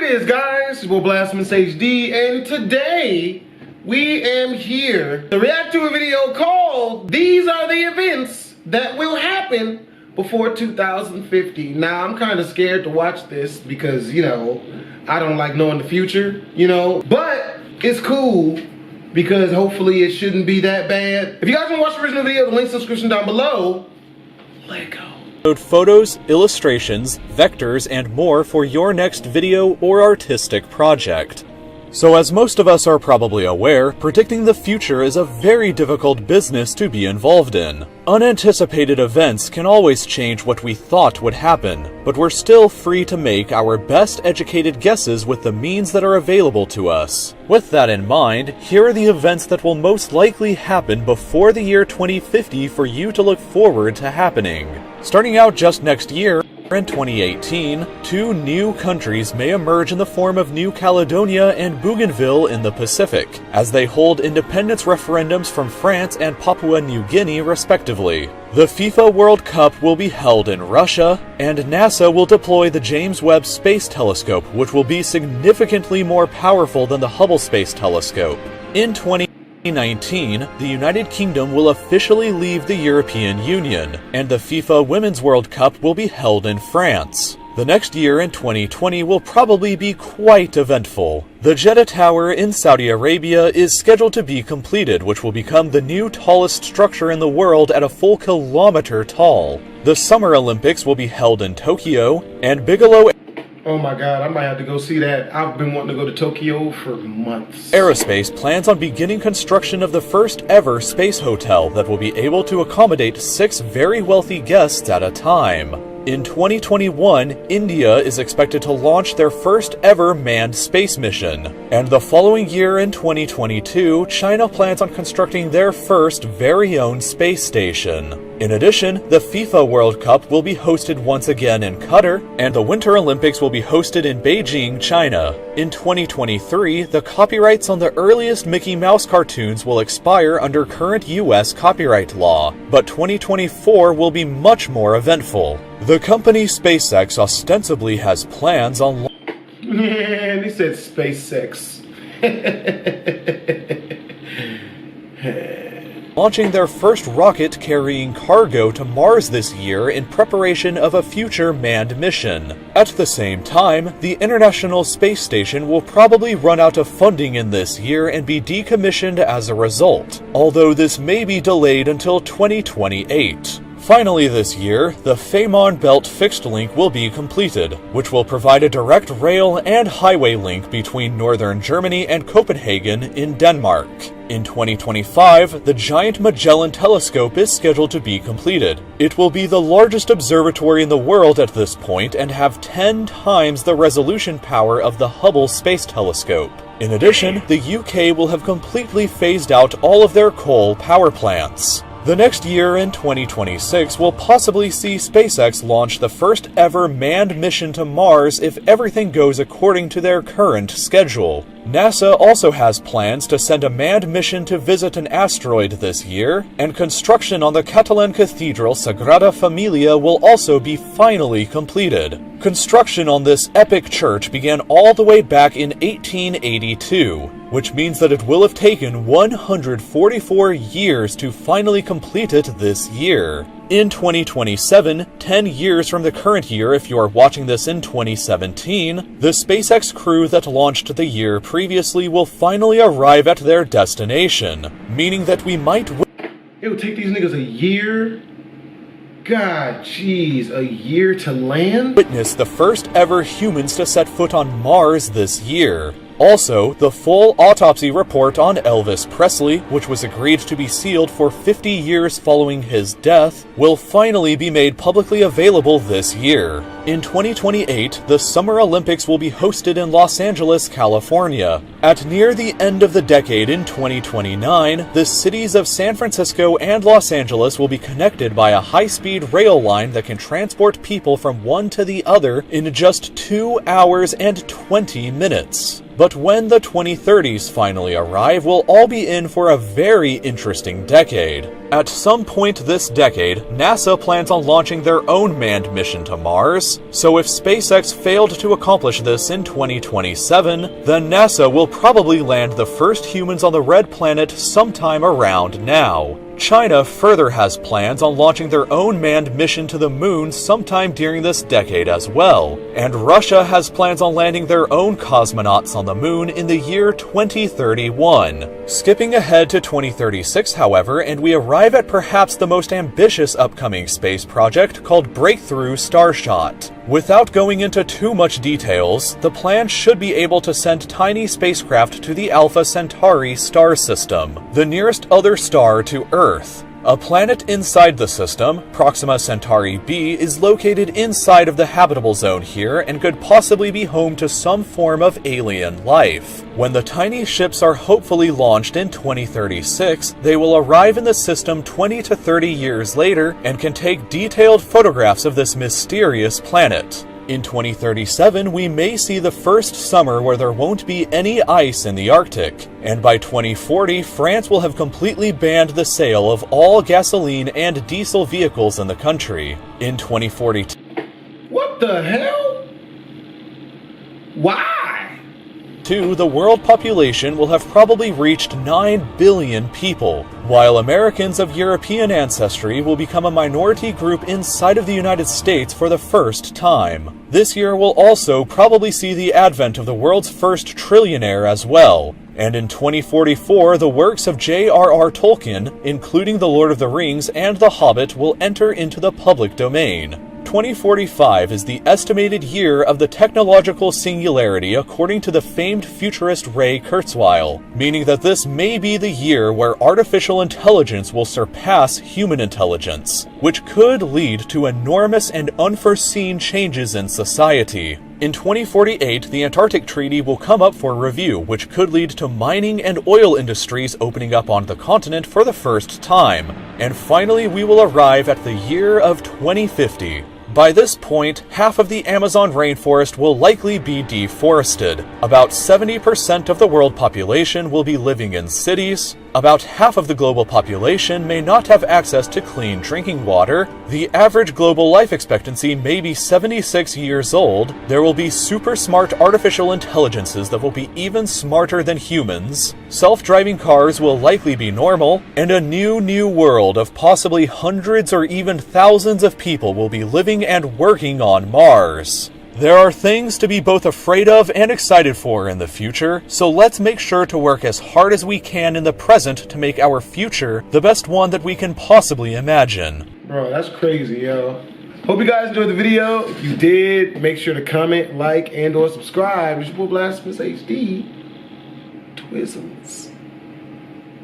is, guys? It's Will Blasphemous HD, and today we am here to react to a video called These Are the Events That Will Happen Before 2050. Now, I'm kind of scared to watch this because, you know, I don't like knowing the future, you know, but it's cool because hopefully it shouldn't be that bad. If you guys want to watch the original video, the link's in the description down below. Let go. Upload photos, illustrations, vectors, and more for your next video or artistic project. So as most of us are probably aware, predicting the future is a very difficult business to be involved in. Unanticipated events can always change what we thought would happen, but we're still free to make our best educated guesses with the means that are available to us. With that in mind, here are the events that will most likely happen before the year 2050 for you to look forward to happening. Starting out just next year, in 2018, two new countries may emerge in the form of New Caledonia and Bougainville in the Pacific, as they hold independence referendums from France and Papua New Guinea respectively. The FIFA World Cup will be held in Russia, and NASA will deploy the James Webb Space Telescope, which will be significantly more powerful than the Hubble Space Telescope. In 2019, the United Kingdom will officially leave the European Union, and the FIFA Women's World Cup will be held in France. The next year in 2020 will probably be quite eventful. The Jeddah Tower in Saudi Arabia is scheduled to be completed, which will become the new tallest structure in the world at a full kilometer tall. The Summer Olympics will be held in Tokyo, and Bigelow Oh my God, I might have to go see that. I've been wanting to go to Tokyo for months. Aerospace plans on beginning construction of the first ever space hotel that will be able to accommodate 6 very wealthy guests at a time. In 2021, India is expected to launch their first ever manned space mission. And the following year in 2022, China plans on constructing their first very own space station. In addition, the FIFA World Cup will be hosted once again in Qatar, and the Winter Olympics will be hosted in Beijing, China. In 2023, the copyrights on the earliest Mickey Mouse cartoons will expire under current US copyright law, but 2024 will be much more eventful. The company SpaceX ostensibly has plans on Man, he said SpaceX. launching their first rocket carrying cargo to Mars this year in preparation of a future manned mission. At the same time, the International Space Station will probably run out of funding in this year and be decommissioned as a result, although this may be delayed until 2028. Finally this year, the Fehmarn Belt fixed link will be completed, which will provide a direct rail and highway link between northern Germany and Copenhagen in Denmark. In 2025, the Giant Magellan Telescope is scheduled to be completed. It will be the largest observatory in the world at this point and have 10 times the resolution power of the Hubble Space Telescope. In addition, the UK will have completely phased out all of their coal power plants. The next year in 2026 will possibly see SpaceX launch the first ever manned mission to Mars if everything goes according to their current schedule. NASA also has plans to send a manned mission to visit an asteroid this year, and construction on the Catalan Cathedral Sagrada Familia will also be finally completed. Construction on this epic church began all the way back in 1882, which means that it will have taken 144 years to finally complete it this year. In 2027, 10 years from the current year if you are watching this in 2017, the SpaceX crew that launched the year previously will finally arrive at their destination, meaning that we might It would take these niggas a year? God, jeez, a year to land? witness the first ever humans to set foot on Mars this year. Also, the full autopsy report on Elvis Presley, which was agreed to be sealed for 50 years following his death, will finally be made publicly available this year. In 2028, the Summer Olympics will be hosted in Los Angeles, California. At near the end of the decade in 2029, the cities of San Francisco and Los Angeles will be connected by a high-speed rail line that can transport people from one to the other in just 2 hours and 20 minutes. But when the 2030s finally arrive, we'll all be in for a very interesting decade. At some point this decade, NASA plans on launching their own manned mission to Mars, years. So if SpaceX failed to accomplish this in 2027, then NASA will probably land the first humans on the Red Planet sometime around now. China further has plans on launching their own manned mission to the moon sometime during this decade as well, and Russia has plans on landing their own cosmonauts on the moon in the year 2031. Skipping ahead to 2036, however, and we arrive at perhaps the most ambitious upcoming space project called Breakthrough Starshot. Without going into too much details, the plan should be able to send tiny spacecraft to the Alpha Centauri star system, the nearest other star to Earth. A planet inside the system, Proxima Centauri b, is located inside of the habitable zone here and could possibly be home to some form of alien life. When the tiny ships are hopefully launched in 2036, they will arrive in the system 20 to 30 years later and can take detailed photographs of this mysterious planet. In 2037, we may see the first summer where there won't be any ice in the Arctic, and by 2040, France will have completely banned the sale of all gasoline and diesel vehicles in the country. In 2042, What the hell? Why? the world population will have probably reached 9 billion people, while Americans of European ancestry will become a minority group inside of the United States for the first time. This year will also probably see the advent of the world's first trillionaire as well. And in 2044, the works of J.R.R. Tolkien, including The Lord of the Rings and The Hobbit, will enter into the public domain. 2045 is the estimated year of the technological singularity according to the famed futurist Ray Kurzweil, meaning that this may be the year where artificial intelligence will surpass human intelligence, which could lead to enormous and unforeseen changes in society. In 2048, the Antarctic Treaty will come up for review, which could lead to mining and oil industries opening up on the continent for the first time. And finally, we will arrive at the year of 2050. By this point, half of the Amazon rainforest will likely be deforested. About 70% of the world population will be living in cities. About half of the global population may not have access to clean drinking water. The average global life expectancy may be 76 years old. There will be super smart artificial intelligences that will be even smarter than humans. Self-driving cars will likely be normal, and a new world of possibly hundreds or even thousands of people will be living and working on Mars. There are things to be both afraid of and excited for in the future, so let's make sure to work as hard as we can in the present to make our future the best one that we can possibly imagine. Bro, that's crazy, yo. Hope you guys enjoyed the video. If you did, make sure to comment, like, and/or subscribe. It's your boy Blasphemous HD. Twisms.